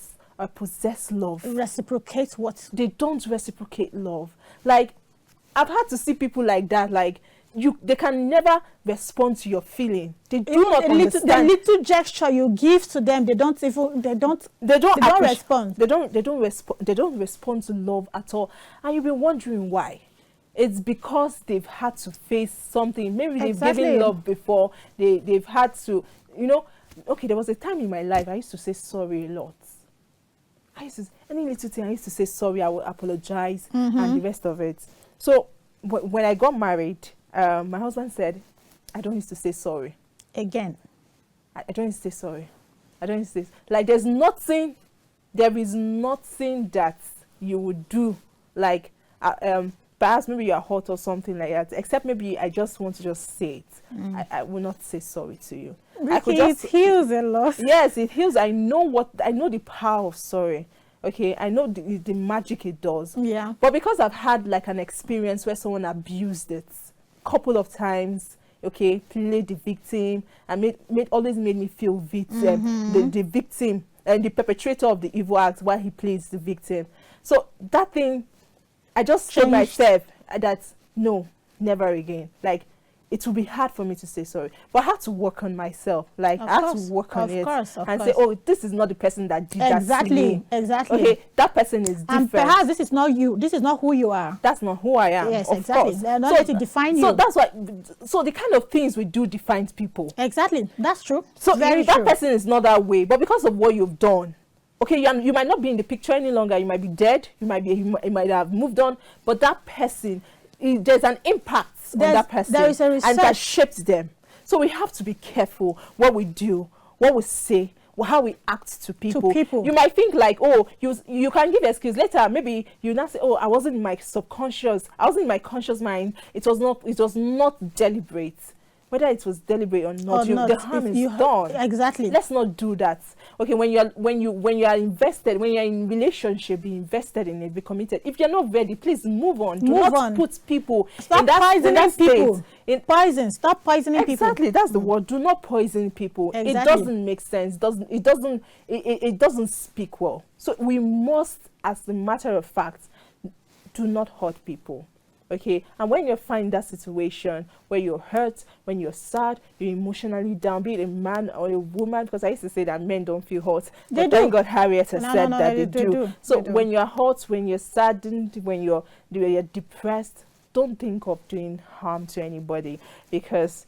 possess love. Reciprocate what? They don't reciprocate love. Like, I've had to see people like that, like, they can never respond to your feeling. They do not understand. The little gesture you give to them, they don't respond. They don't respond to love at all. And you'll be wondering why. It's because they've had to face something. Maybe they've given love before. They've had to, okay, there was a time in my life I used to say sorry a lot. Any little thing, I used to say sorry, I will apologize, and the rest of it. So when I got married, my husband said, I don't used to say sorry. Again. I don't used to say sorry. I don't used to say, like, there is nothing that you would do, like, perhaps maybe you're hurt or something like that, except maybe I just want to just say it. I will not say sorry to you. It heals a lot. Yes, it heals. I know the power of sorry. Okay, I know the magic it does. Yeah. But because I've had like an experience where someone abused it couple of times, okay, played the victim and always made me feel victim, the victim and the perpetrator of the evil acts while he plays the victim. So that thing, I just told myself that no, never again. Like, it will be hard for me to say sorry, but I had to work on myself. Like, I had to work on it and say, oh, this is not the person that did that to me. Exactly. Okay, that person is different. And perhaps this is not you. This is not who you are. That's not who I am. Yes, of exactly. course. They're not going to define you. So that's why. So the kind of things we do defines people. Exactly. That's true. So very that true. person is not that way, but because of what you've done, okay, you might not be in the picture any longer. You might be dead. You might have moved on, but that person, there's an impact on that person, there is a research, and that shapes them. So we have to be careful what we do, what we say, how we act to people. You might think like, oh, you can give excuse later. Maybe you now say, oh, I wasn't in my subconscious. I wasn't in my conscious mind. It was not deliberate. Whether it was deliberate or not, the harm is done. Exactly. Let's not do that. Okay, when you are invested, when you're in relationship, be invested in it, be committed. If you're not ready, please move on. Do not put people Stop in that people. Poison. Stop poisoning people. Exactly, that's the word. Do not poison people. Exactly. It doesn't make sense. It doesn't speak well. So we must, as a matter of fact, do not hurt people. Okay, and when you find that situation where you're hurt, when you're sad, you're emotionally down, be it a man or a woman, because I used to say that men don't feel hurt. But thank God Harriet has said that they do. So when you're hurt, when you're saddened, when you're depressed, don't think of doing harm to anybody, because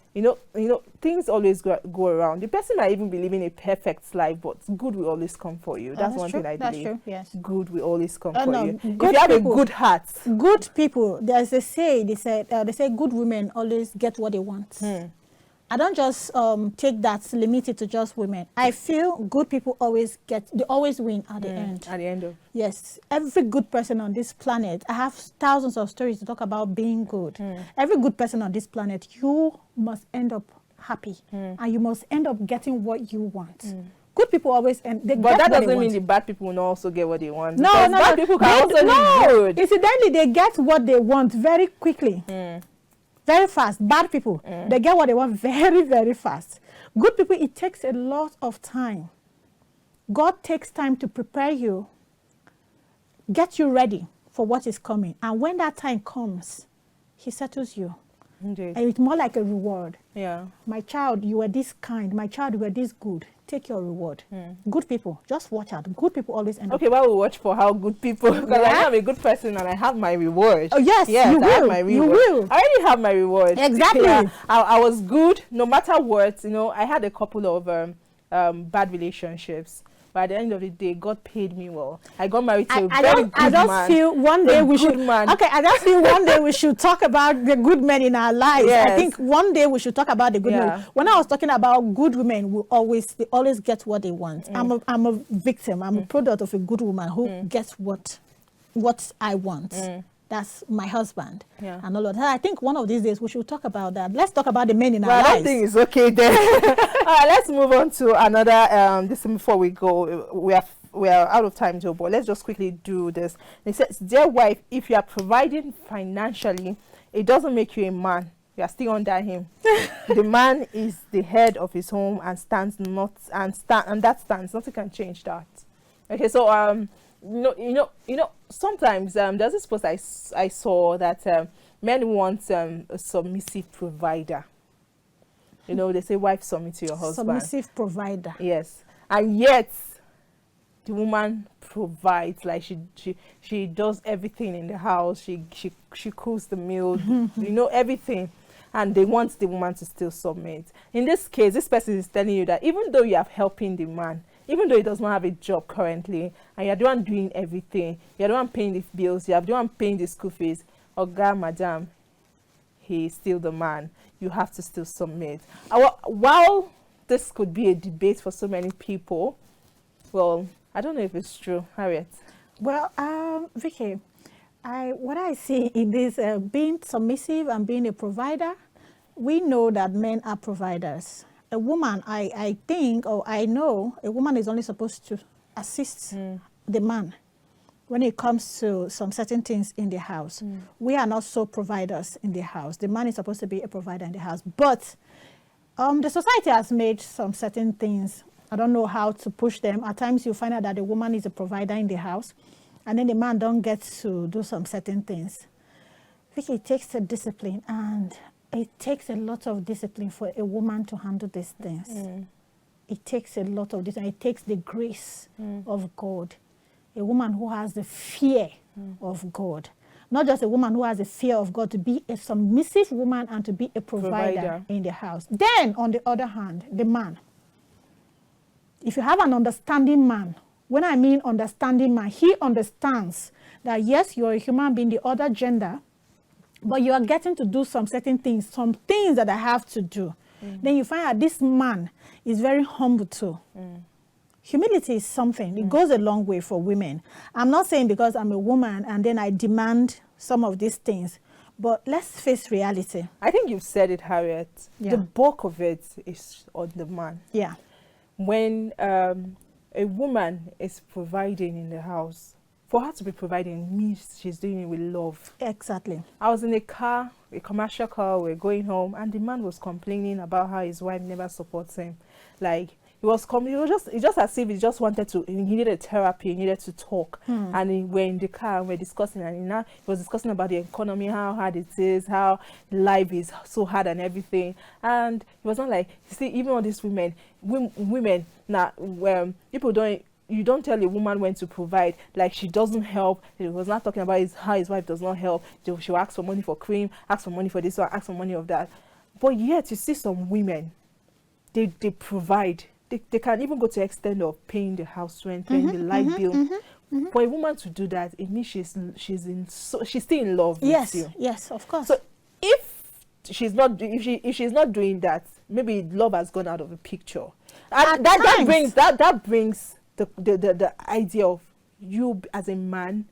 things always go around. The person might even be living a perfect life, but good will always come for you. That's one thing I believe. That's true. Yes. Good will always come for you. If you have a good heart. Good people. There's a say. They say good women always get what they want. I don't just take that limited to just women. I feel good people they always win at the end. At the end of. Yes. Every good person on this planet, I have thousands of stories to talk about being good. Every good person on this planet, you must end up happy. And you must end up getting what you want. Good people always end. But that doesn't mean the bad people will not also get what they want. No. Bad people can also be good. Incidentally, they get what they want very quickly. Very fast. Bad people, they get what they want very, very fast. Good people, it takes a lot of time. God takes time to prepare you, get you ready for what is coming. And when that time comes, he settles you. Indeed. And it's more like a reward. Yeah. My child, you were this kind. My child, you were this good. Take your reward. Good people, just watch out. Good people always end up. Okay, well, we'll watch for how good people, because I am a good person and I have my reward. Oh, yes, you will. I have my reward. You will. I already have my reward. Exactly. Yeah, I was good, no matter what. I had a couple of bad relationships. But at the end of the day, God paid me well. I got married to a very good man. I just feel one day we should. Okay, I just feel one day we should talk about the good men in our lives. Yes. I think one day we should talk about the good men. When I was talking about good women, they always get what they want. I'm a victim. I'm a product of a good woman who gets what I want. That's my husband. And all of that. I think one of these days we should talk about that. Let's talk about the men in our lives. I don't think it's okay then. All right, let's move on to another. This before we go, we are out of time, Joe. But let's just quickly do this. It says, dear wife, if you are providing financially, it doesn't make you a man. You are still under him. The man is the head of his home and that stands. Nothing can change that. Okay, so you know, sometimes there's this post I saw that men want a submissive provider. You know, they say wife submit to your husband. Submissive provider. Yes, and yet the woman provides, like she does everything in the house. She cooks the meal, you know, everything, and they want the woman to still submit. In this case, this person is telling you that even though you are helping the man, even though he does not have a job currently, and you're the one doing everything, you're the one paying the bills, you're the one paying the school fees, Oga, madam, he is still the man. You have to still submit. While this could be a debate for so many people, well, I don't know if it's true. Harriet? Well, Vicky, what I see in this being submissive and being a provider, we know that men are providers. A woman, I think, or I know, a woman is only supposed to assist the man when it comes to some certain things in the house. We are not so providers in the house. The man is supposed to be a provider in the house. But the society has made some certain things. I don't know how to push them. At times you find out that the woman is a provider in the house, and then the man don't get to do some certain things. I think it takes a discipline, and it takes a lot of discipline for a woman to handle these things. It takes a lot of discipline. It takes the grace of God. A woman who has the fear of God. Not just a woman who has a fear of God, to be a submissive woman and to be a provider in the house. Then, on the other hand, the man. If you have an understanding man, when I mean understanding man, he understands that yes, you're a human being, the other gender, but you are getting to do some certain things, some things that I have to do. Then you find out this man is very humble too. Humility is something, it goes a long way for women. I'm not saying because I'm a woman and then I demand some of these things, but let's face reality. I think you've said it, Harriet. The bulk of it is on the man. Yeah. When a woman is providing in the house, for her to be providing means she's doing it with love. Exactly. I was in a car, a commercial car, we're going home, and the man was complaining about how his wife never supports him. Like, it's just as if he just wanted to, he needed therapy, he needed to talk. And we're in the car, we're discussing, and he was discussing about the economy, how hard it is, how life is so hard and everything. And he was not like, you see, even all these women now, you don't tell a woman when to provide, like she doesn't help. He was not talking about how his wife does not help. She'll ask for money for cream, ask for money for this one, ask for money of that. But yet you see some women, they provide. They can even go to the extent of paying the house rent, paying the light bill. For a woman to do that, it means she's still in love with you. Yes, of course. So if she's not doing that, maybe love has gone out of the picture. And that brings the idea of you as a man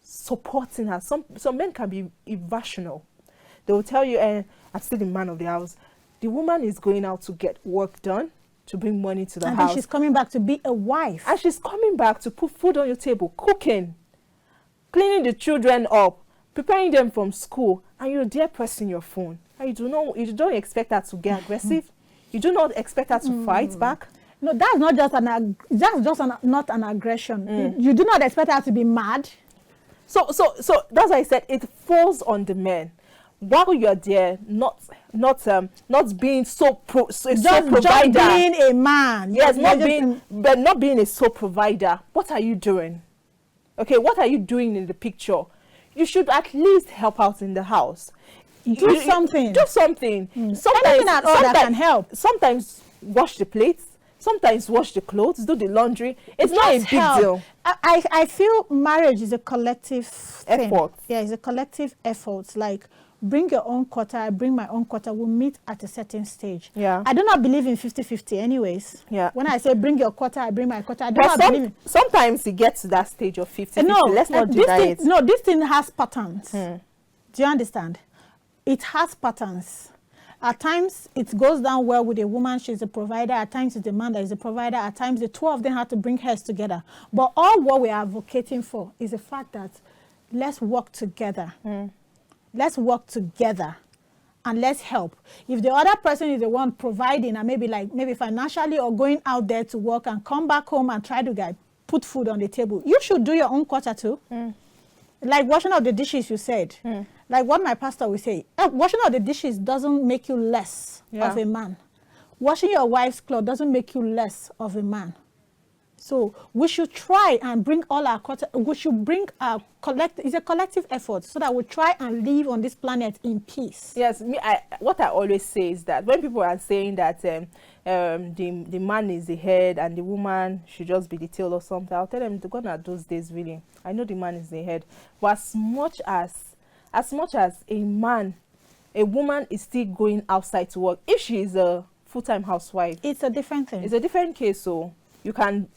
supporting her. Some men can be irrational. They will tell you, I'm still the man of the house. The woman is going out to get work done, to bring money to the house. And she's coming back to be a wife. And she's coming back to put food on your table, cooking, cleaning the children up, preparing them from school, and you're there pressing your phone. And you don't expect her to get aggressive. You do not expect her to fight back. No, that's not just not an aggression. You do not expect her to be mad. So that's why I said it falls on the men. While you're there, not being so provider. Just being a man. Yes, not being a sole provider. What are you doing? Okay, what are you doing in the picture? You should at least help out in the house. Do something. Do something. Anything at all that can help. Sometimes wash the plates. Sometimes wash the clothes, do the laundry. It's not a big deal. I feel marriage is a collective effort. Yeah, it's a collective effort. Like, bring your own quota, I bring my own quota. We'll meet at a certain stage. Yeah. I do not believe in 50-50 anyways. Yeah. When I say bring your quota, I bring my quota, I do not believe in... Sometimes it gets to that stage of 50-50. No, let's not deny it. No, this thing has patterns. Do you understand? It has patterns. At times, it goes down well with a woman, she's a provider. At times, it's a man that is a provider. At times, the two of them have to bring heads together. But all what we are advocating for is the fact that let's work together. Let's work together and let's help. If the other person is the one providing and maybe financially or going out there to work and come back home and try to put food on the table, you should do your own quota too. Like washing of the dishes, you said. Like what my pastor will say, washing of the dishes doesn't make you less of a man. Washing your wife's clothes doesn't make you less of a man. So we should try and bring all our quota, we should bring our it's a collective effort so that we try and live on this planet in peace. Yes, what I always say is that when people are saying that the man is the head and the woman should just be the tail or something, I'll tell them to go at those days really. I know the man is the head, but as much as a woman is still going outside to work, if she is a full-time housewife, it's a different thing. It's a different case. So you can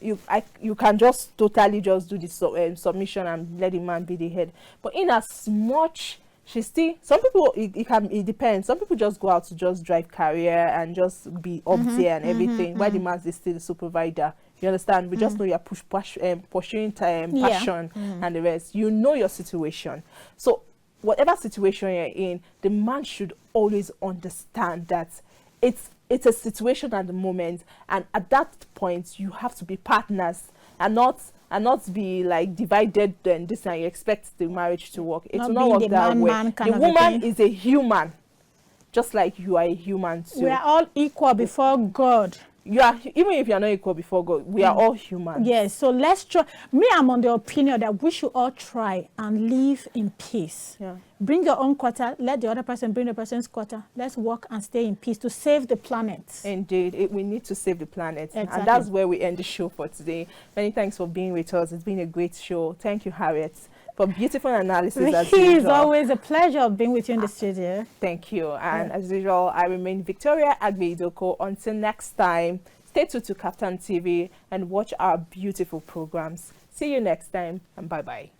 just totally just do the submission and let the man be the head. But in as much she's still, some people it depends. Some people just go out to just drive career and just be up there and everything. While the man is still the supervisor. You understand? We just know you're pursuing passion and the rest. You know your situation. So whatever situation you're in, the man should always understand that it's a situation at the moment, and at that point you have to be partners and not be like divided and this, and you expect the marriage to work. It will not work that way. The woman is a human, just like you are a human too. We are all equal before God. You are, even if you are not equal before God, we are all human. Yes, so let's try. I'm on the opinion that we should all try and live in peace. Yeah. Bring your own quota, let the other person bring the person's quota. Let's work and stay in peace to save the planet. Indeed, we need to save the planet. Exactly. And that's where we end the show for today. Many thanks for being with us. It's been a great show. Thank you, Harriet, for beautiful analysis as usual. It's always a pleasure being with you in the studio. Thank you. And as usual, I remain Victoria Agbe-Idoko. Until next time, stay tuned to Kaftan TV and watch our beautiful programs. See you next time, and bye-bye.